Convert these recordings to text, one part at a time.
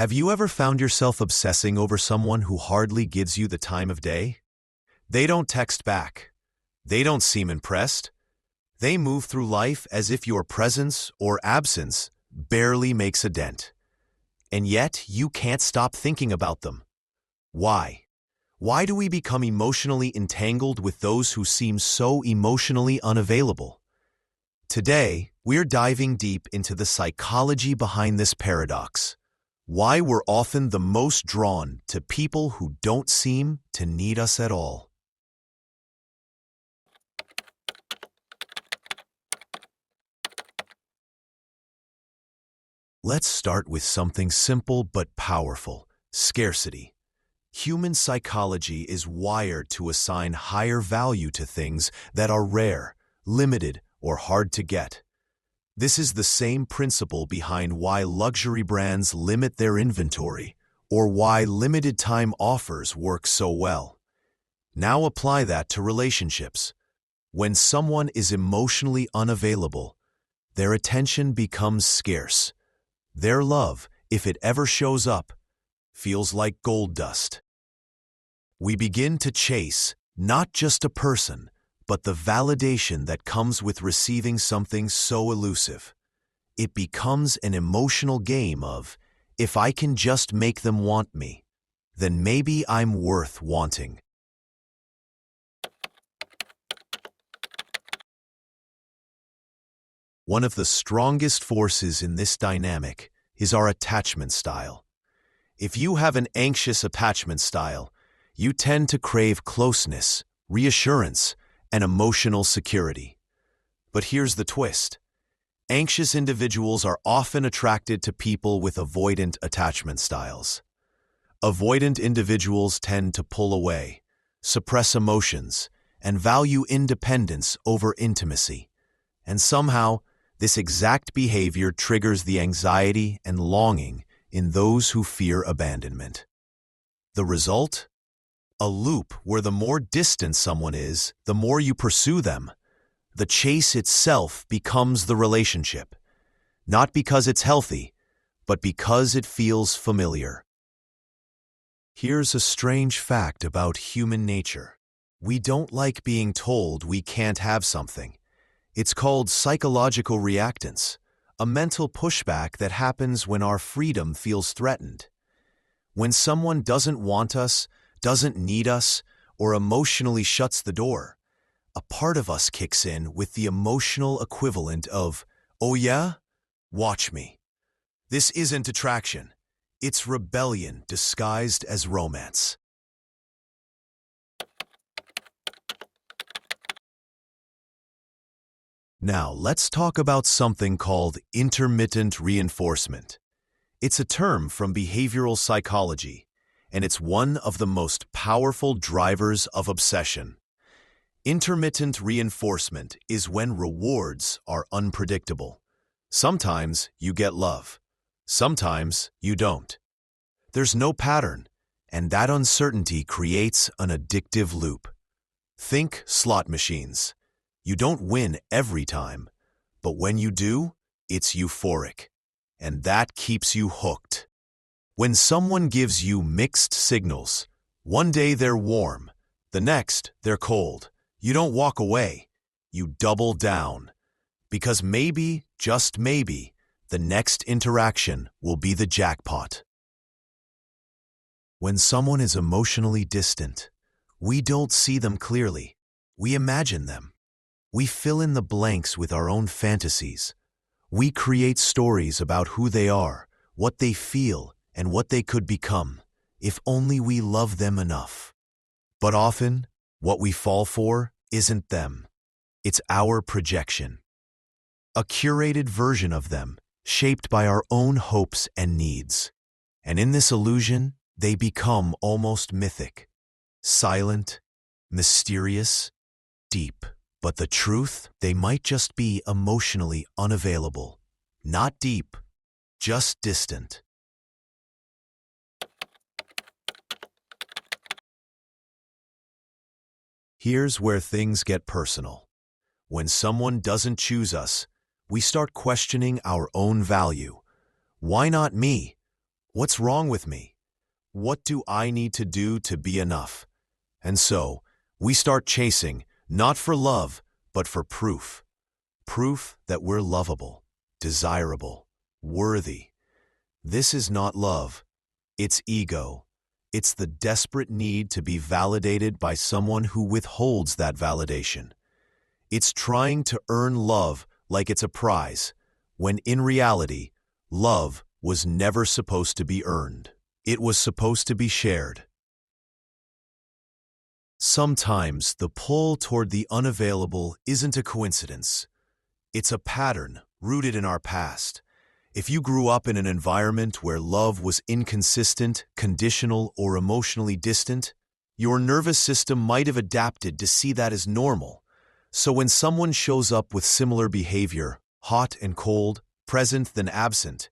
Have you ever found yourself obsessing over someone who hardly gives you the time of day? They don't text back. They don't seem impressed. They move through life as if your presence or absence barely makes a dent. And yet, you can't stop thinking about them. Why? Why do we become emotionally entangled with those who seem so emotionally unavailable? Today, we're diving deep into the psychology behind this paradox. Why we're often the most drawn to people who don't seem to need us at all. Let's start with something simple but powerful: scarcity. Human psychology is wired to assign higher value to things that are rare, limited, or hard to get. This is the same principle behind why luxury brands limit their inventory, or why limited-time offers work so well. Now apply that to relationships. When someone is emotionally unavailable, their attention becomes scarce. Their love, if it ever shows up, feels like gold dust. We begin to chase not just a person, but the validation that comes with receiving something so elusive. It becomes an emotional game of, if I can just make them want me, then maybe I'm worth wanting. One of the strongest forces in this dynamic is our attachment style. If you have an anxious attachment style, you tend to crave closeness, reassurance, and emotional security. But here's the twist. Anxious individuals are often attracted to people with avoidant attachment styles. Avoidant individuals tend to pull away, suppress emotions, and value independence over intimacy. And somehow, this exact behavior triggers the anxiety and longing in those who fear abandonment. The result? A loop where the more distant someone is, the more you pursue them. The chase itself becomes the relationship, not because it's healthy, but because it feels familiar. Here's a strange fact about human nature. We don't like being told we can't have something. It's called psychological reactance, a mental pushback that happens when our freedom feels threatened. When someone doesn't want us, doesn't need us, or emotionally shuts the door, a part of us kicks in with the emotional equivalent of, "Oh yeah? Watch me." This isn't attraction. It's rebellion disguised as romance. Now, let's talk about something called intermittent reinforcement. It's a term from behavioral psychology, and it's one of the most powerful drivers of obsession. Intermittent reinforcement is when rewards are unpredictable. Sometimes you get love. Sometimes you don't. There's no pattern, and that uncertainty creates an addictive loop. Think slot machines. You don't win every time, but when you do, it's euphoric, and that keeps you hooked. When someone gives you mixed signals, one day they're warm, the next they're cold, you don't walk away, you double down. Because maybe, just maybe, the next interaction will be the jackpot. When someone is emotionally distant, we don't see them clearly. We imagine them. We fill in the blanks with our own fantasies. We create stories about who they are, what they feel, and what they could become, if only we love them enough. But often, what we fall for isn't them. It's our projection. A curated version of them, shaped by our own hopes and needs. And in this illusion, they become almost mythic. Silent, mysterious, deep. But the truth, they might just be emotionally unavailable. Not deep, just distant. Here's where things get personal. When someone doesn't choose us, we start questioning our own value. Why not me? What's wrong with me? What do I need to do to be enough? And so, we start chasing, not for love, but for proof. Proof that we're lovable, desirable, worthy. This is not love. It's ego. It's the desperate need to be validated by someone who withholds that validation. It's trying to earn love like it's a prize, when in reality, love was never supposed to be earned. It was supposed to be shared. Sometimes the pull toward the unavailable isn't a coincidence. It's a pattern rooted in our past. If you grew up in an environment where love was inconsistent, conditional, or emotionally distant, your nervous system might have adapted to see that as normal. So when someone shows up with similar behavior, hot and cold, present then absent,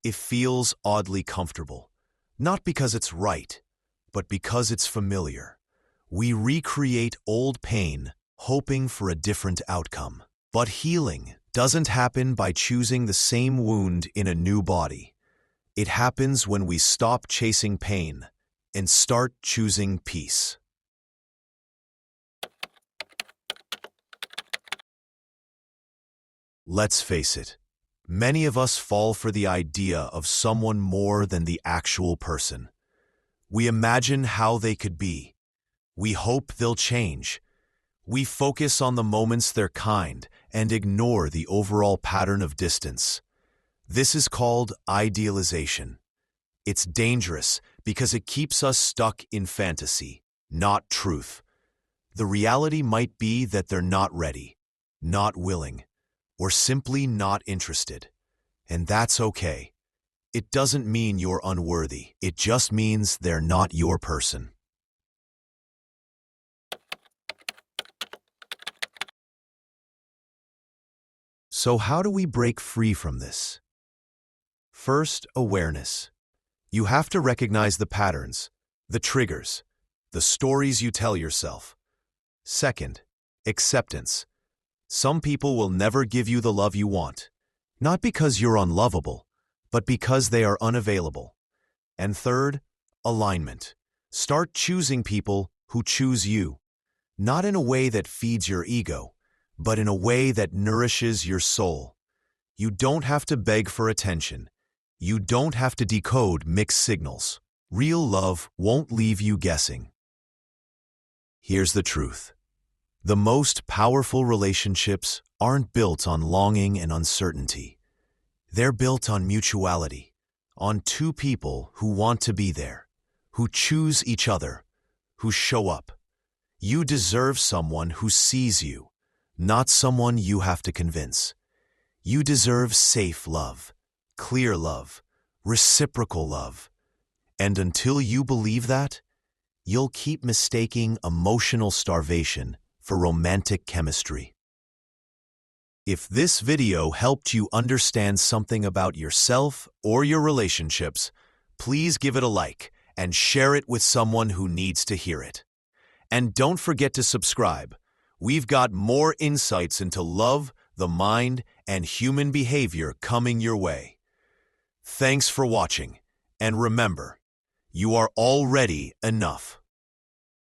it feels oddly comfortable. Not because it's right, but because it's familiar. We recreate old pain, hoping for a different outcome. But healing doesn't happen by choosing the same wound in a new body. It happens when we stop chasing pain and start choosing peace. Let's face it, many of us fall for the idea of someone more than the actual person. We imagine how they could be. We hope they'll change. We focus on the moments they're kind and ignore the overall pattern of distance. This is called idealization. It's dangerous because it keeps us stuck in fantasy, not truth. The reality might be that they're not ready, not willing, or simply not interested. And that's okay. It doesn't mean you're unworthy. It just means they're not your person. So how do we break free from this? First, awareness. You have to recognize the patterns, the triggers, the stories you tell yourself. Second, acceptance. Some people will never give you the love you want, not because you're unlovable, but because they are unavailable. And third, alignment. Start choosing people who choose you, not in a way that feeds your ego, but in a way that nourishes your soul. You don't have to beg for attention. You don't have to decode mixed signals. Real love won't leave you guessing. Here's the truth. The most powerful relationships aren't built on longing and uncertainty. They're built on mutuality, on two people who want to be there, who choose each other, who show up. You deserve someone who sees you, not someone you have to convince. You deserve safe love, clear love, reciprocal love. And until you believe that, you'll keep mistaking emotional starvation for romantic chemistry. If this video helped you understand something about yourself or your relationships, please give it a like and share it with someone who needs to hear it. And don't forget to subscribe. We've got more insights into love, the mind, and human behavior coming your way. Thanks for watching, and remember, you are already enough.